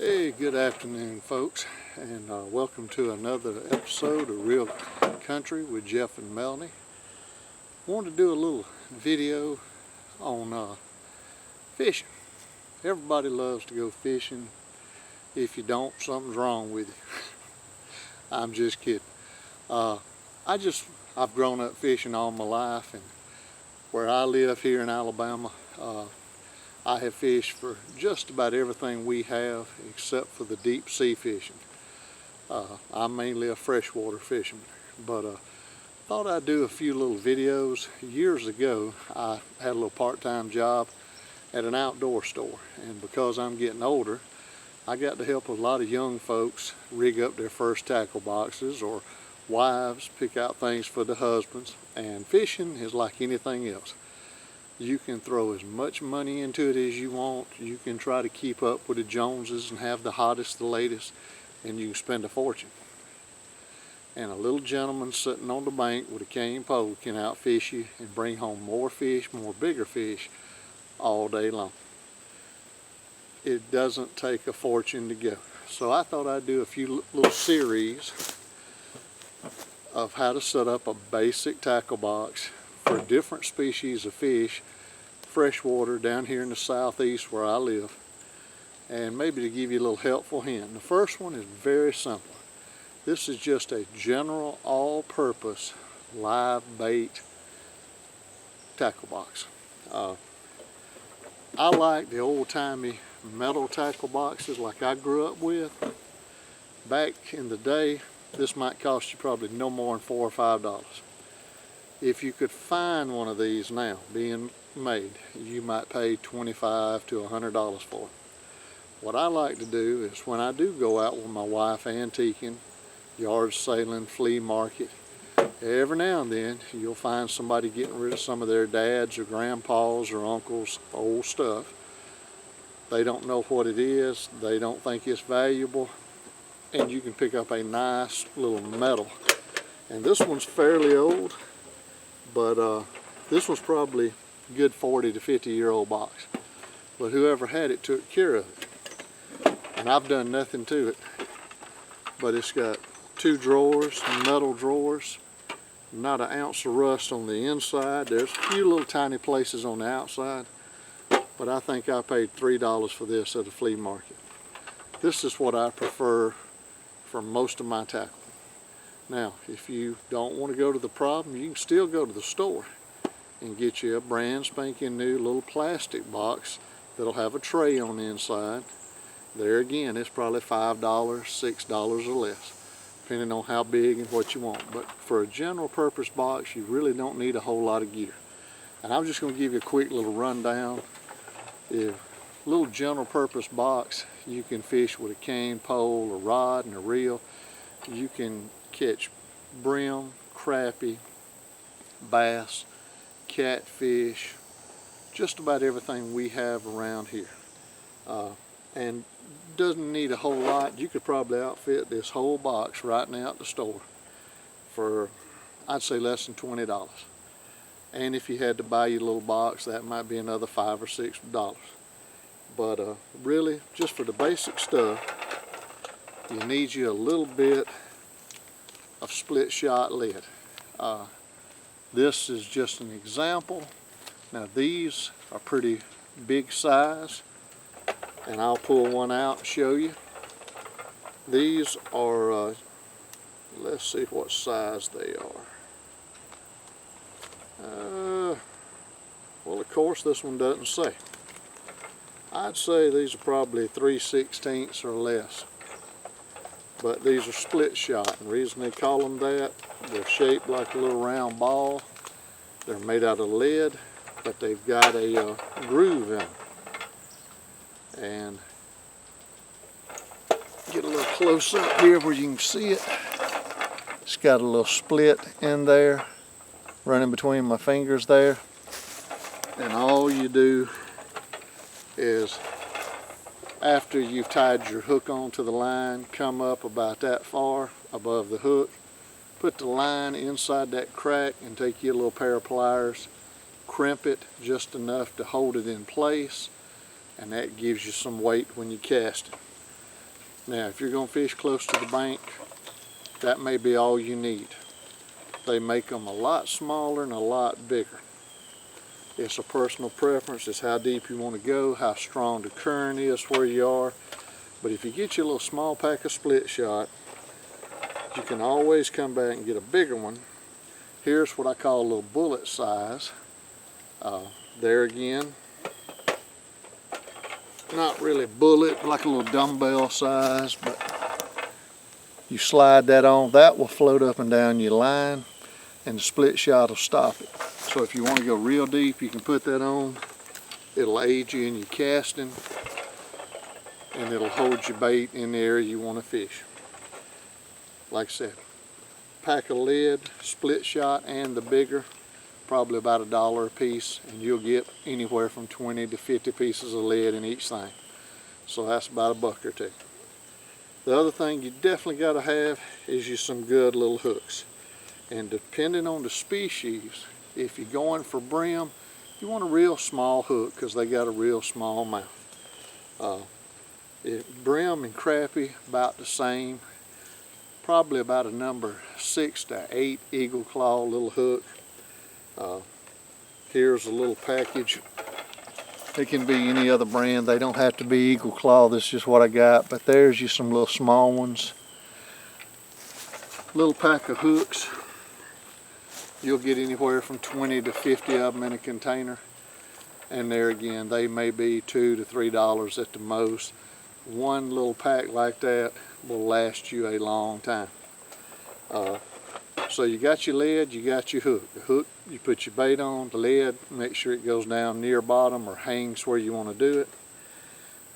Hey, good afternoon, folks, and welcome to another episode of Real Country with Jeff and Melanie. Wanted to do a little video on fishing. Everybody loves to go fishing. If you don't, something's wrong with you. I'm just kidding. I've grown up fishing all my life, and where I live here in Alabama, I have fished for just about everything we have except for the deep sea fishing. I'm mainly a freshwater fisherman, but thought I'd do a few little videos. Years ago, I had a little part-time job at an outdoor store, and because I'm getting older, I got to help a lot of young folks rig up their first tackle boxes, or wives pick out things for the husbands. And fishing is like anything else. You can throw as much money into it as you want. You can try to keep up with the Joneses and have the hottest, the latest, and you can spend a fortune. And a little gentleman sitting on the bank with a cane pole can outfish you and bring home more fish, more bigger fish, all day long. It doesn't take a fortune to go. So I thought I'd do a few little series of how to set up a basic tackle box for different species of fish, freshwater down here in the southeast where I live, and maybe to give you a little helpful hint. The first one is very simple. This is just a general all-purpose live bait tackle box. I like the old-timey metal tackle boxes like I grew up with. Back in the day, this might cost you probably no more than $4 or $5. If you could find one of these now being made, you might pay $25 to $100 for it. What I like to do is when I do go out with my wife antiquing, yard sailing, flea market, every now and then you'll find somebody getting rid of some of their dads or grandpas or uncles' old stuff. They don't know what it is, they don't think it's valuable, and you can pick up a nice little metal. And this one's fairly old, but this was probably a good 40 to 50-year-old box. But whoever had it took care of it. And I've done nothing to it. But it's got two drawers, metal drawers, not an ounce of rust on the inside. There's a few little tiny places on the outside, but I think I paid $3 for this at a flea market. This is what I prefer for most of my tackle. Now, if you don't want to go to the problem, you can still go to the store and get you a brand spanking new little plastic box that'll have a tray on the inside. There again, it's probably $5, $6 or less, depending on how big and what you want. But for a general purpose box, you really don't need a whole lot of gear. And I'm just going to give you a quick little rundown. The little general purpose box, you can fish with a cane pole, a rod, and a reel. You can catch brim, crappie, bass, catfish, just about everything we have around here. And doesn't need a whole lot. You could probably outfit this whole box right now at the store for, I'd say, less than $20. And if you had to buy your little box, that might be another $5 or $6. But really, just for the basic stuff, you need you a little bit of split shot lead. This is just an example. Now these are pretty big size, and I'll pull one out and show you. These are, let's see what size they are. Well, of course this one doesn't say. I'd say these are probably 3/16 or less. But these are split shot, and the reason they call them that, they're shaped like a little round ball. They're made out of lead, but they've got a groove in them. And get a little close up here where you can see it. It's got a little split in there, running between my fingers there. And all you do is, after you've tied your hook onto the line, come up about that far above the hook, put the line inside that crack and take you a little pair of pliers, crimp it just enough to hold it in place, and that gives you some weight when you cast it. Now, if you're going to fish close to the bank, that may be all you need. They make them a lot smaller and a lot bigger. It's a personal preference. It's how deep you want to go, how strong the current is where you are. But if you get your little small pack of split shot, you can always come back and get a bigger one. Here's what I call a little bullet size. There again, not really bullet, like a little dumbbell size, but you slide that on, that will float up and down your line, and the split shot will stop it. So if you want to go real deep, you can put that on. It'll aid you in your casting, and it'll hold your bait in the area you want to fish. Like I said, pack of lead, split shot, and the bigger, probably about $1 a piece, and you'll get anywhere from 20 to 50 pieces of lead in each thing. So that's about $1 or $2. The other thing you definitely got to have is you some good little hooks. And depending on the species, if you're going for brim, you want a real small hook because they got a real small mouth. Brim and crappie about the same. Probably about a number 6 to 8 eagle claw little hook. Here's a little package. It can be any other brand. They don't have to be eagle claw. This is just what I got. But there's you some little small ones. Little pack of hooks. You'll get anywhere from 20 to 50 of them in a container. And there again, they may be $2 to $3 at the most. One little pack like that will last you a long time. So you got your lead, you got your hook. The hook, you put your bait on. The lead, make sure it goes down near bottom or hangs where you want to do it.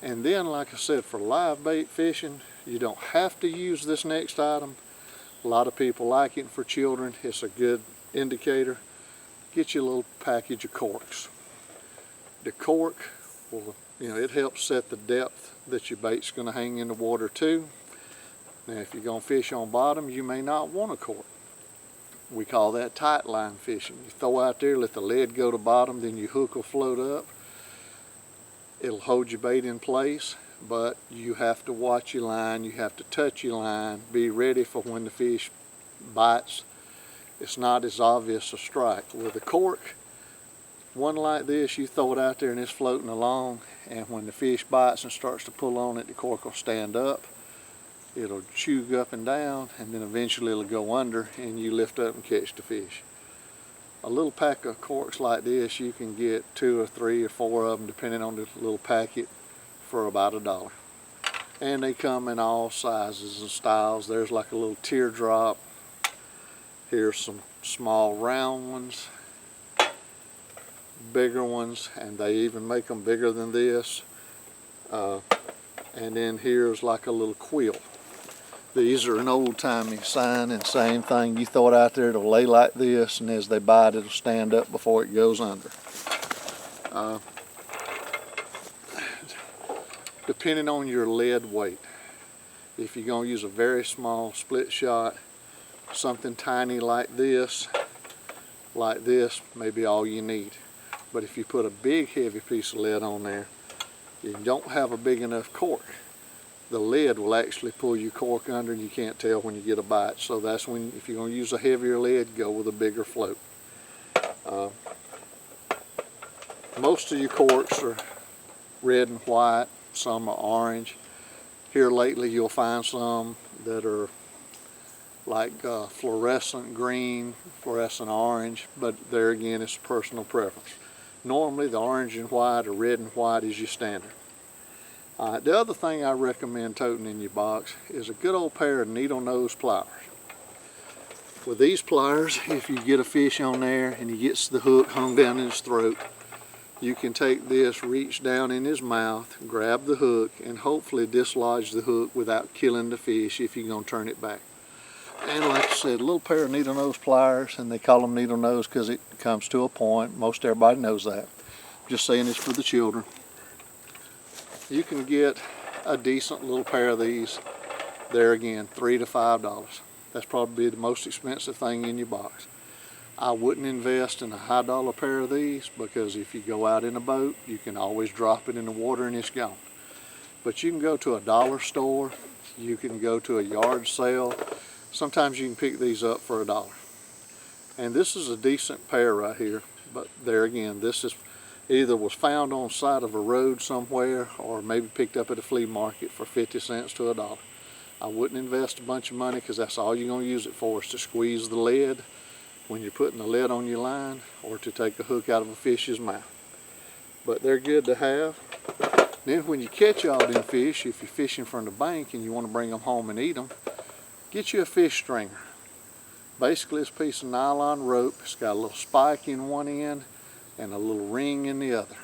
And then, like I said, for live bait fishing, you don't have to use this next item. A lot of people like it for children. It's a good indicator. Get you a little package of corks. The cork will, it helps set the depth that your bait's going to hang in the water to. Now, if you're going to fish on bottom, you may not want a cork. We call that tight line fishing. You throw out there, let the lead go to bottom, then your hook will float up. It'll hold your bait in place, but you have to watch your line, you have to touch your line, be ready for when the fish bites. It's not as obvious a strike. With a cork, one like this, you throw it out there and it's floating along, and when the fish bites and starts to pull on it, the cork will stand up. It'll chew up and down, and then eventually it'll go under, and you lift up and catch the fish. A little pack of corks like this, you can get 2 or 3 or 4 of them, depending on the little packet, for about $1. And they come in all sizes and styles. There's like a little teardrop. Here's some small round ones, bigger ones, and they even make them bigger than this. And then here's like a little quill. These are an old-timey sign, and same thing. You throw it out there, it'll lay like this, and as they bite, it'll stand up before it goes under. Depending on your lead weight, if you're going to use a very small split shot, something tiny like this may be all you need. But if you put a big, heavy piece of lead on there, you don't have a big enough cork. The lead will actually pull your cork under, and you can't tell when you get a bite. So that's when, if you're going to use a heavier lead, go with a bigger float. Most of your corks are red and white, some are orange. Here lately you'll find some that are like fluorescent green, fluorescent orange, but there again, it's personal preference. Normally the orange and white or red and white is your standard. The other thing I recommend toting in your box is a good old pair of needle nose pliers. With these pliers, if you get a fish on there and he gets the hook hung down in his throat, you can take this, reach down in his mouth, grab the hook, and hopefully dislodge the hook without killing the fish if you're going to turn it back. And like I said, a little pair of needle nose pliers, and they call them needle nose because it comes to a point. Most everybody knows that. Just saying it's for the children. You can get a decent little pair of these. There again, $3 to $5. That's probably the most expensive thing in your box. I wouldn't invest in a high dollar pair of these, because if you go out in a boat, you can always drop it in the water and it's gone. But you can go to a dollar store, you can go to a yard sale. Sometimes you can pick these up for $1. And this is a decent pair right here, but there again, this is either was found on the side of a road somewhere or maybe picked up at a flea market for 50 cents to $1. I wouldn't invest a bunch of money because that's all you're going to use it for, is to squeeze the lead when you're putting the lead on your line or to take a hook out of a fish's mouth. But they're good to have. Then when you catch all them fish, if you're fishing from the bank and you want to bring them home and eat them, get you a fish stringer. Basically it's a piece of nylon rope. It's got a little spike in one end and a little ring in the other.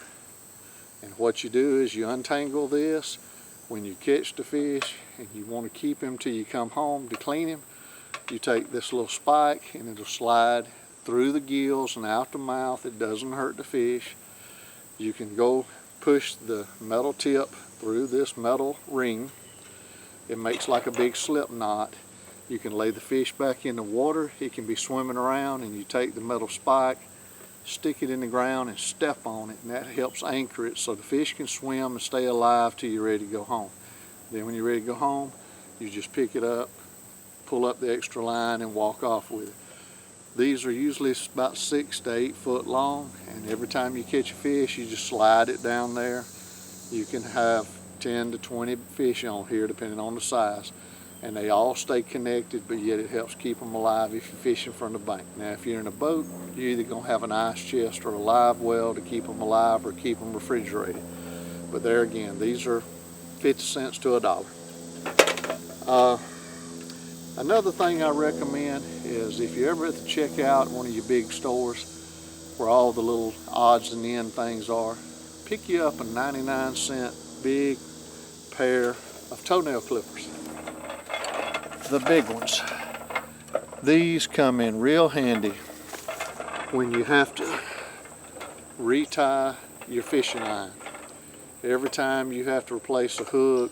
And what you do is you untangle this when you catch the fish and you want to keep him till you come home to clean him. You take this little spike and it'll slide through the gills and out the mouth. It doesn't hurt the fish. You can go push the metal tip through this metal ring. It makes like a big slip knot. You can lay the fish back in the water. He can be swimming around and you take the metal spike, stick it in the ground and step on it, and that helps anchor it so the fish can swim and stay alive till you're ready to go home. Then when you're ready to go home, you just pick it up, pull up the extra line and walk off with it. These are usually about 6 to 8 foot long, and every time you catch a fish, you just slide it down there. You can have 10 to 20 fish on here, depending on the size, and they all stay connected, but yet it helps keep them alive if you're fishing from the bank. Now, if you're in a boat, you're either going to have an ice chest or a live well to keep them alive or keep them refrigerated. But there again, these are 50 cents to $1. Another thing I recommend is if you're ever at the checkout at one of your big stores where all the little odds and end things are, pick you up a 99-cent big pair of toenail clippers. The big ones. These come in real handy when you have to retie your fishing line. Every time you have to replace a hook,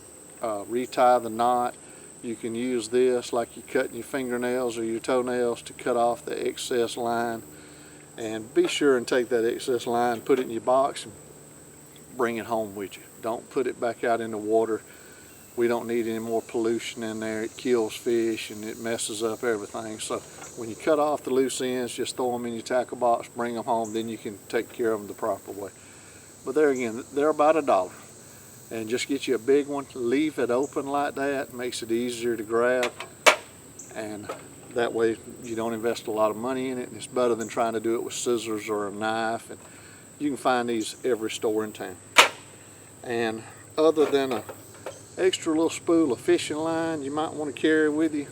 retie the knot, you can use this like you're cutting your fingernails or your toenails to cut off the excess line. And be sure and take that excess line, put it in your box, and bring it home with you. Don't put it back out in the water. We don't need any more pollution in there. It kills fish and it messes up everything. So when you cut off the loose ends, just throw them in your tackle box, bring them home, then you can take care of them the proper way. But there again, they're about $1. And just get you a big one, leave it open like that, makes it easier to grab, and that way you don't invest a lot of money in it, and it's better than trying to do it with scissors or a knife. And you can find these every store in town. And other than a extra little spool of fishing line you might want to carry with you,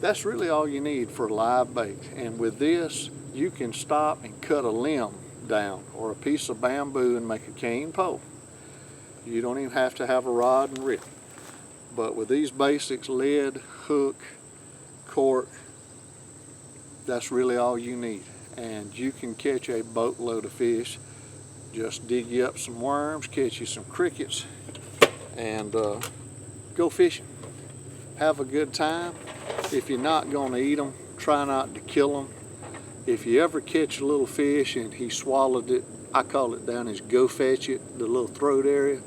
that's really all you need for a live bait. And with this, you can stop and cut a limb down or a piece of bamboo and make a cane pole. You don't even have to have a rod and reel. But with these basics, lead, hook, cork, that's really all you need. And you can catch a boatload of fish. Just dig you up some worms, catch you some crickets, and go fishing. Have a good time. If you're not going to eat them, try not to kill them. If you ever catch a little fish and he swallowed it, I call it down his go fetch it, the little throat area.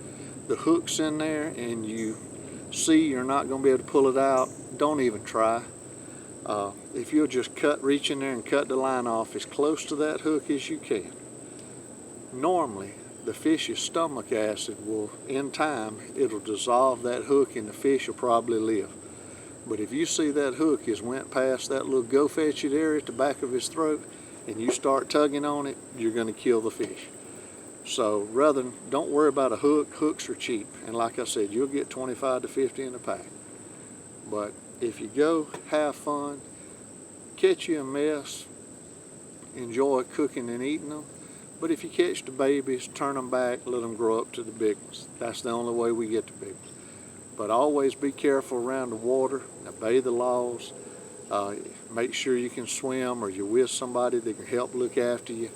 The hook's in there and you see you're not going to be able to pull it out, don't even try. If you'll just reach in there and cut the line off as close to that hook as you can. Normally, the fish's stomach acid will, in time, it'll dissolve that hook and the fish will probably live. But if you see that hook has went past that little go fetch it area at the back of his throat and you start tugging on it, you're going to kill the fish. So don't worry about a hook. Hooks are cheap, and like I said, you'll get 25 to 50 in a pack. But if you go, have fun, catch you a mess, enjoy cooking and eating them. But if you catch the babies, turn them back, let them grow up to the big ones. That's the only way we get the big ones. But always be careful around the water, obey the laws, make sure you can swim or you're with somebody that can help look after you.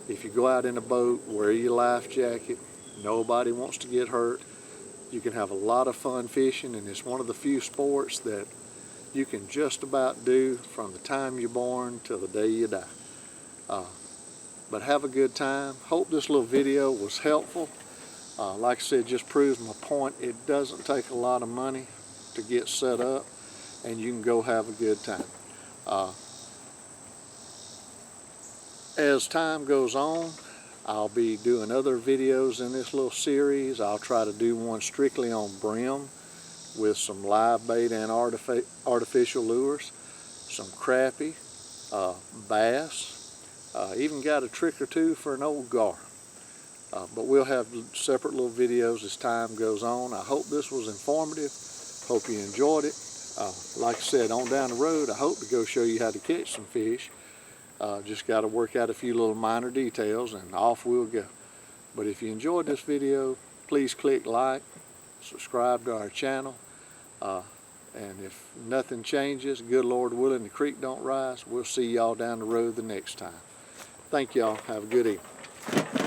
If you go out in a boat, wear your life jacket. Nobody wants to get hurt. You can have a lot of fun fishing, and it's one of the few sports that you can just about do from the time you're born till the day you die. But have a good time. Hope this little video was helpful. Like I said, just proves my point. It doesn't take a lot of money to get set up, and you can go have a good time. As time goes on, I'll be doing other videos in this little series. I'll try to do one strictly on brim with some live bait and artificial lures, some crappie, bass, even got a trick or two for an old gar. But we'll have separate little videos as time goes on. I hope this was informative. Hope you enjoyed it. Like I said, on down the road, I hope to go show you how to catch some fish. Just got to work out a few little minor details and off we'll go. But if you enjoyed this video, please click like, subscribe to our channel. And if nothing changes, good Lord willing, the creek don't rise, we'll see y'all down the road the next time. Thank y'all. Have a good evening.